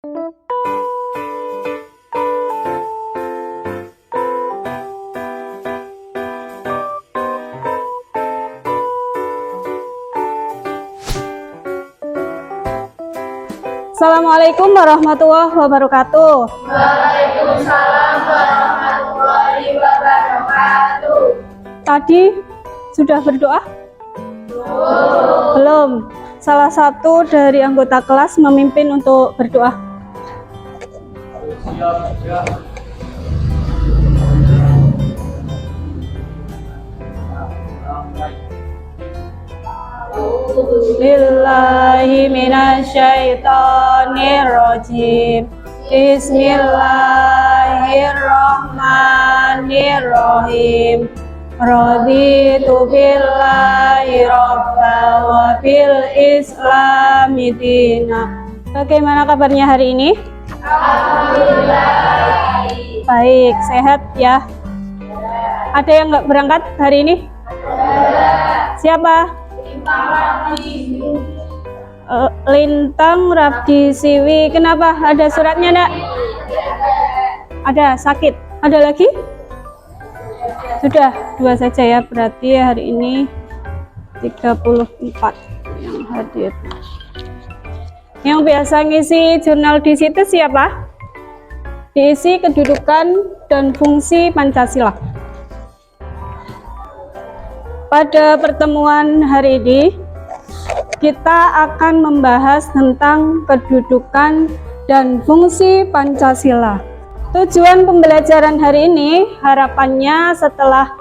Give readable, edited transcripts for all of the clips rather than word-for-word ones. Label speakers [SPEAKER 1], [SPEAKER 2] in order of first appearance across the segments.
[SPEAKER 1] Assalamualaikum warahmatullahi wabarakatuh.
[SPEAKER 2] Waalaikumsalam warahmatullahi wabarakatuh.
[SPEAKER 1] Tadi sudah berdoa? Belum. Salah satu dari anggota kelas memimpin untuk berdoa. Billahi minasyaitonirrajim. Bismillahirrahmanirrahim. Raditu billahi rabba wa bil islami dina. Bagaimana kabarnya hari ini?
[SPEAKER 2] Alhamdulillah.
[SPEAKER 1] Baik, sehat ya. Ada yang nggak berangkat hari ini? Siapa? Lintang Rabdi Siwi. Kenapa? Ada suratnya enggak? Ada, sakit. Ada lagi? Sudah, 2 saja ya. Berarti hari ini 34 yang hadir. Yang biasa ngisi jurnal di situ siapa? Diisi kedudukan dan fungsi Pancasila. Pada pertemuan hari ini, kita akan membahas tentang kedudukan dan fungsi Pancasila. Tujuan pembelajaran hari ini, harapannya setelah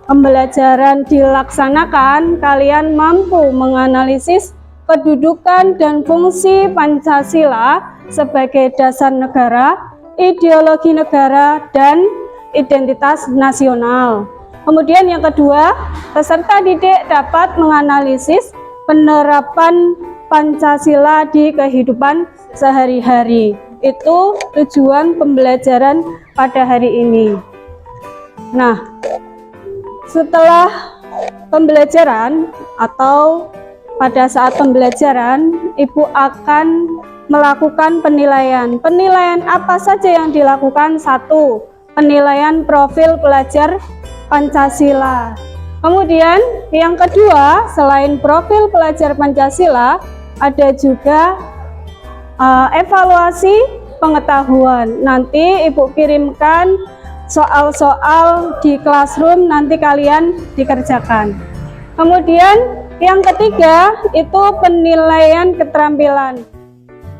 [SPEAKER 1] pembelajaran dilaksanakan, kalian mampu menganalisis kedudukan dan fungsi Pancasila sebagai dasar negara, ideologi negara, dan identitas nasional. Kemudian yang kedua, peserta didik dapat menganalisis penerapan Pancasila di kehidupan sehari-hari. Itu tujuan pembelajaran pada hari ini. Nah, setelah pembelajaran atau pada saat pembelajaran, Ibu akan melakukan penilaian. Penilaian apa saja yang dilakukan? 1. Penilaian profil pelajar Pancasila. Kemudian yang kedua, selain profil pelajar Pancasila, ada juga evaluasi pengetahuan. Nanti Ibu kirimkan soal-soal di classroom, nanti kalian dikerjakan. Kemudian yang ketiga itu penilaian keterampilan.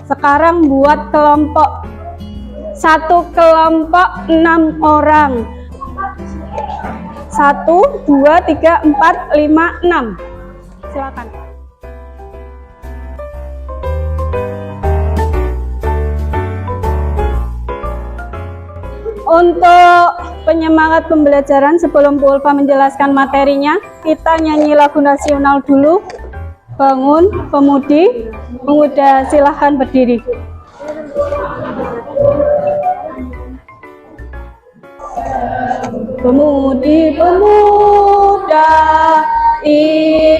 [SPEAKER 1] Sekarang buat kelompok. 1 kelompok 6 orang. 1, 2, 3, 4, 5, 6. Silakan. Untuk penyemangat pembelajaran, sebelum Bu Ulfa menjelaskan materinya, kita nyanyi lagu nasional dulu. Bangun, pemudi, pemuda, silahkan berdiri. Pemudi-pemuda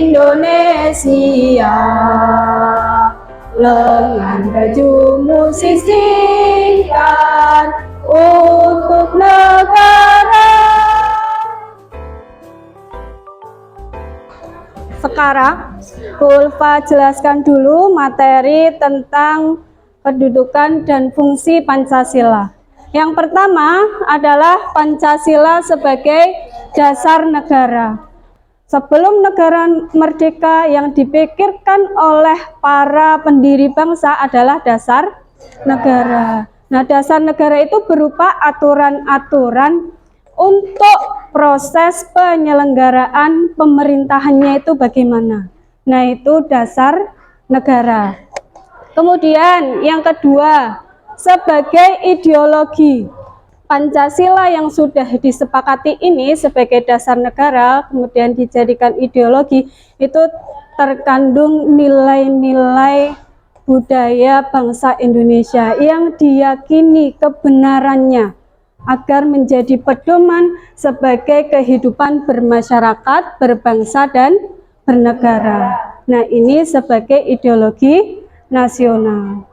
[SPEAKER 1] Indonesia, lengan bajumu sisihkan untuk negara. Sekarang Bu Ulfa jelaskan dulu materi tentang kedudukan dan fungsi Pancasila. Yang pertama adalah Pancasila sebagai dasar negara. Sebelum negara merdeka, yang dipikirkan oleh para pendiri bangsa adalah dasar negara. Nah, dasar negara itu berupa aturan-aturan untuk proses penyelenggaraan pemerintahannya itu bagaimana. Nah, itu dasar negara. Kemudian yang kedua, sebagai ideologi. Pancasila yang sudah disepakati ini sebagai dasar negara, kemudian dijadikan ideologi, itu terkandung nilai-nilai budaya bangsa Indonesia yang diyakini kebenarannya agar menjadi pedoman sebagai kehidupan bermasyarakat, berbangsa, dan bernegara. Nah, ini sebagai ideologi nasional.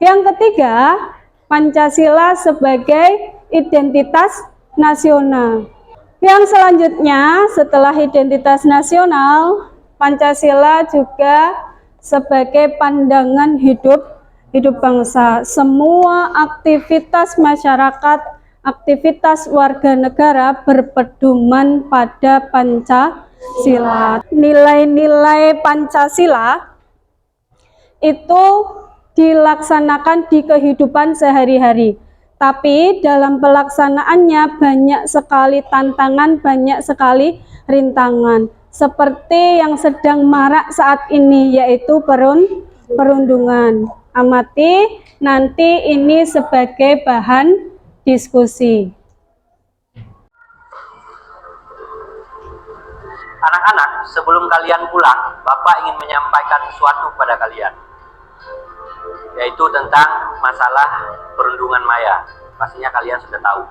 [SPEAKER 1] Yang ketiga, Pancasila sebagai identitas nasional. Yang selanjutnya, setelah identitas nasional, Pancasila juga sebagai pandangan hidup bangsa. Semua aktivitas masyarakat, aktivitas warga negara berpedoman pada Pancasila. Nilai-nilai Pancasila itu dilaksanakan di kehidupan sehari-hari. Tapi dalam pelaksanaannya banyak sekali tantangan, banyak sekali rintangan. Seperti yang sedang marak saat ini, yaitu perundungan. Amati nanti ini sebagai bahan diskusi.
[SPEAKER 3] Anak-anak, sebelum kalian pulang, Bapak ingin menyampaikan sesuatu kepada kalian, yaitu tentang masalah perundungan maya. Pastinya kalian sudah tahu.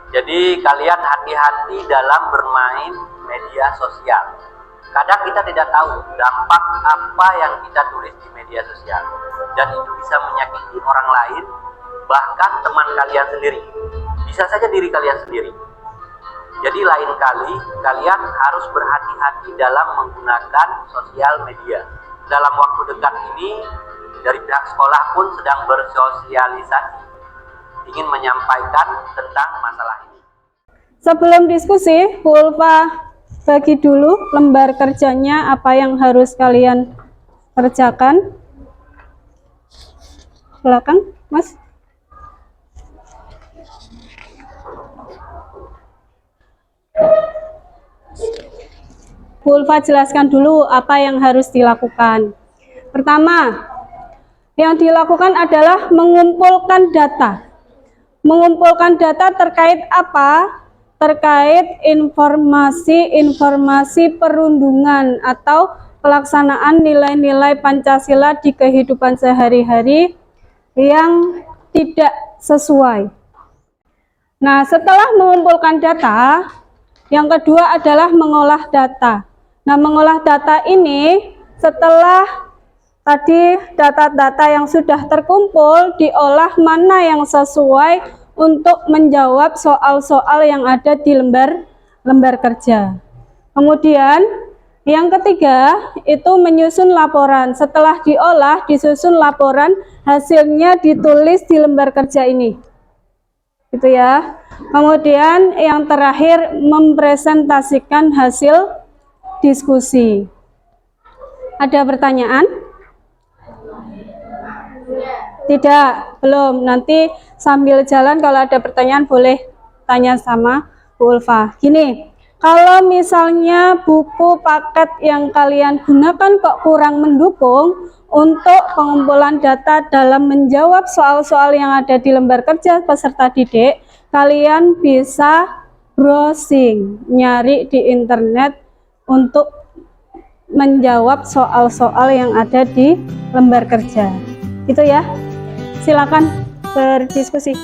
[SPEAKER 3] Jadi kalian hati-hati dalam bermain media sosial. Kadang kita tidak tahu dampak apa yang kita tulis di media sosial, dan itu bisa menyakiti orang lain, bahkan teman kalian sendiri. Bisa saja diri kalian sendiri. Jadi lain kali kalian harus berhati-hati dalam menggunakan sosial media. Dalam waktu dekat ini, dari pihak sekolah pun sedang bersosialisasi, ingin menyampaikan tentang masalah ini.
[SPEAKER 1] Sebelum diskusi, Bu Ulfa bagi dulu lembar kerjanya apa yang harus kalian kerjakan. Silakan, Mas. Bu Ulfa jelaskan dulu apa yang harus dilakukan. Pertama, yang dilakukan adalah mengumpulkan data. Mengumpulkan data terkait apa? Terkait informasi perundungan atau pelaksanaan nilai-nilai Pancasila di kehidupan sehari-hari yang tidak sesuai. Nah, setelah mengumpulkan data, yang kedua adalah mengolah data. Nah, mengolah data ini setelah tadi data-data yang sudah terkumpul diolah mana yang sesuai untuk menjawab soal-soal yang ada di lembar kerja. Kemudian yang ketiga itu menyusun laporan. Setelah diolah, disusun laporan, hasilnya ditulis di lembar kerja ini. Gitu ya. Kemudian yang terakhir mempresentasikan hasil diskusi. Ada pertanyaan? Tidak, belum. Nanti sambil jalan kalau ada pertanyaan boleh tanya sama Bu Ulfa. Gini, kalau misalnya buku paket yang kalian gunakan kok kurang mendukung untuk pengumpulan data dalam menjawab soal-soal yang ada di lembar kerja peserta didik, kalian bisa browsing, nyari di internet untuk menjawab soal-soal yang ada di lembar kerja. Gitu ya. Silakan berdiskusi.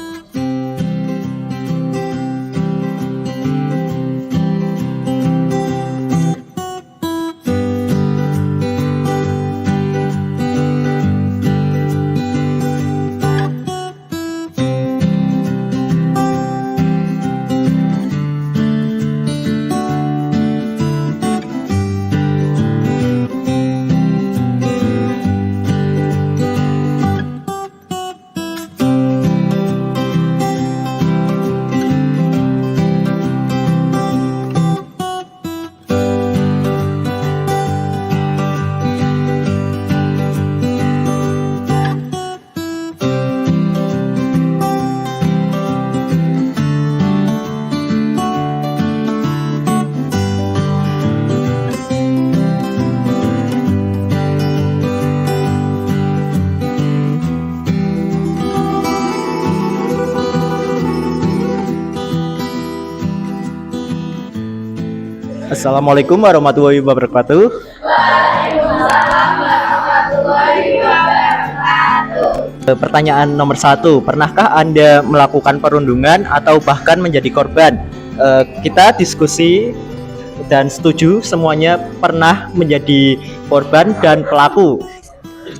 [SPEAKER 4] Assalamualaikum warahmatullahi wabarakatuh.
[SPEAKER 2] Waalaikumsalam warahmatullahi wabarakatuh.
[SPEAKER 4] Pertanyaan nomor 1, pernahkah Anda melakukan perundungan atau bahkan menjadi korban? Kita diskusi dan setuju semuanya pernah menjadi korban dan pelaku.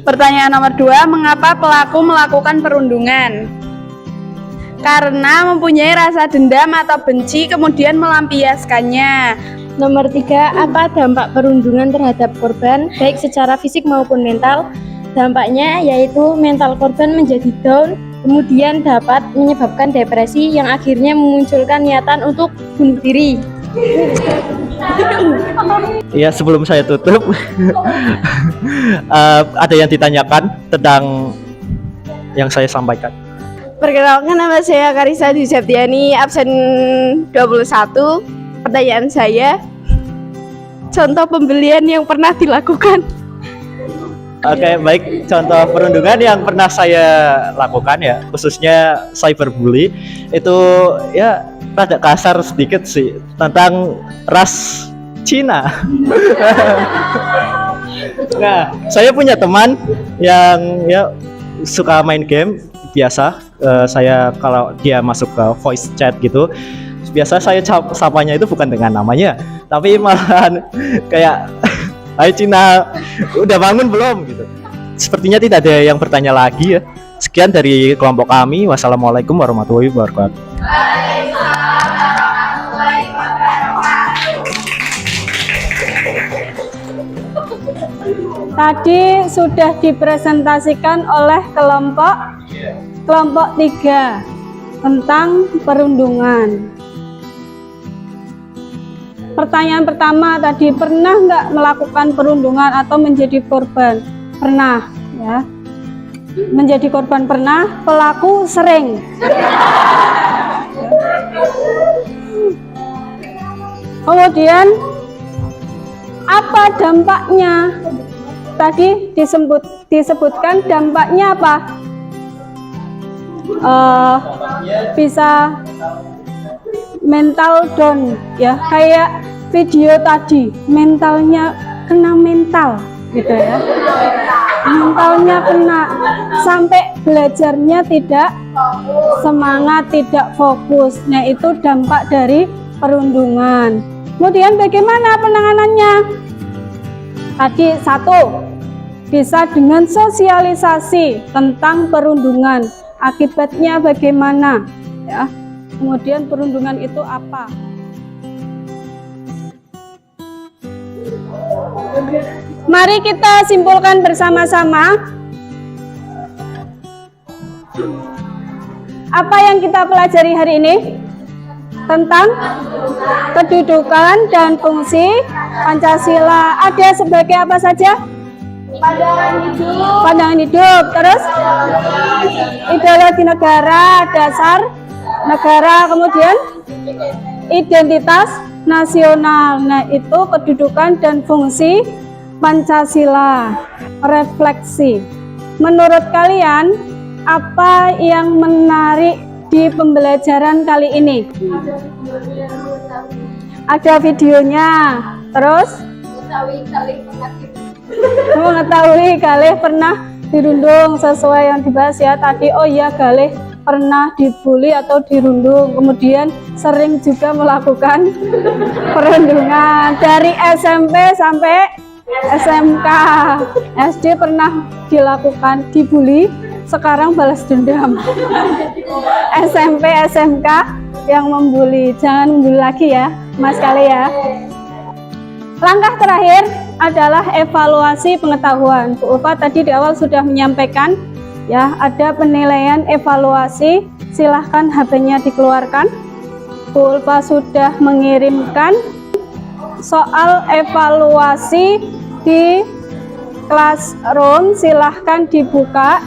[SPEAKER 2] Pertanyaan nomor 2, mengapa pelaku melakukan perundungan? Karena mempunyai rasa dendam atau benci kemudian melampiaskannya.
[SPEAKER 1] Nomor 3, apa dampak perundungan terhadap korban baik secara fisik maupun mental? Dampaknya yaitu mental korban menjadi down, kemudian dapat menyebabkan depresi yang akhirnya memunculkan niatan untuk bunuh diri.
[SPEAKER 4] Ya, sebelum saya tutup, ada yang ditanyakan tentang yang saya sampaikan.
[SPEAKER 2] Perkenalkan, nama saya Karisa Dwi Septiani, absen 21. Pertanyaan saya, contoh pembelian yang pernah dilakukan.
[SPEAKER 4] Oke, baik. Contoh perundungan yang pernah saya lakukan ya, khususnya cyberbully, itu ya rada kasar sedikit sih, tentang ras Cina. Nah, saya punya teman yang ya suka main game biasa. Saya kalau dia masuk ke voice chat gitu, biasa saya sapanya itu bukan dengan namanya, tapi malahan kayak hai Cina, udah bangun belum gitu. Sepertinya tidak ada yang bertanya lagi ya. Sekian dari kelompok kami. Wassalamualaikum warahmatullahi wabarakatuh.
[SPEAKER 1] Tadi sudah dipresentasikan oleh kelompok 3 tentang perundungan. Pertanyaan pertama tadi, pernah nggak melakukan perundungan atau menjadi korban? Pernah, ya. Menjadi korban pernah, pelaku sering. Kemudian apa dampaknya? Tadi disebutkan dampaknya apa? Bisa mental down, ya, kayak video tadi, mentalnya kena mental gitu ya, mentalnya kena, sampai belajarnya tidak semangat, tidak fokus. Nah, itu dampak dari perundungan. Kemudian bagaimana penanganannya? Tadi 1, bisa dengan sosialisasi tentang perundungan, akibatnya bagaimana, ya. Kemudian perundungan itu apa? Mari kita simpulkan bersama-sama. Apa yang kita pelajari hari ini? Tentang kedudukan dan fungsi Pancasila. Ada sebagai apa saja? Pandangan hidup. Terus ideologi negara, dasar negara, kemudian identitas nasional. Nah, itu kedudukan dan fungsi Pancasila. Refleksi. Menurut kalian, apa yang menarik di pembelajaran kali ini? Ada videonya. Terus mengetahui Galih pernah dirundung sesuai yang dibahas ya tadi. Oh iya, Galih pernah dibully atau dirundung, kemudian sering juga melakukan perundungan dari SMP sampai SMK. SD pernah dilakukan dibully, sekarang balas dendam. SMP SMK yang membuli, jangan membuli lagi ya Mas Kali ya. Langkah terakhir adalah evaluasi pengetahuan. Bu Ulfa tadi di awal sudah menyampaikan ya, ada penilaian evaluasi, silahkan HP-nya dikeluarkan. Bu Ulfa sudah mengirimkan soal evaluasi di Classroom, silahkan dibuka.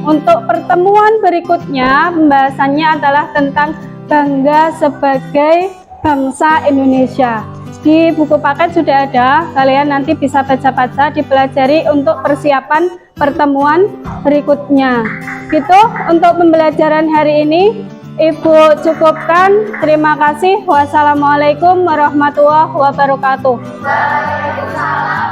[SPEAKER 1] Untuk pertemuan berikutnya, pembahasannya adalah tentang bangga sebagai bangsa Indonesia. Di buku paket sudah ada, kalian nanti bisa baca-baca, dipelajari untuk persiapan pertemuan berikutnya. Gitu untuk pembelajaran hari ini. Ibu cukupkan. Terima kasih. Wassalamualaikum warahmatullahi wabarakatuh.
[SPEAKER 2] Waalaikumsalam.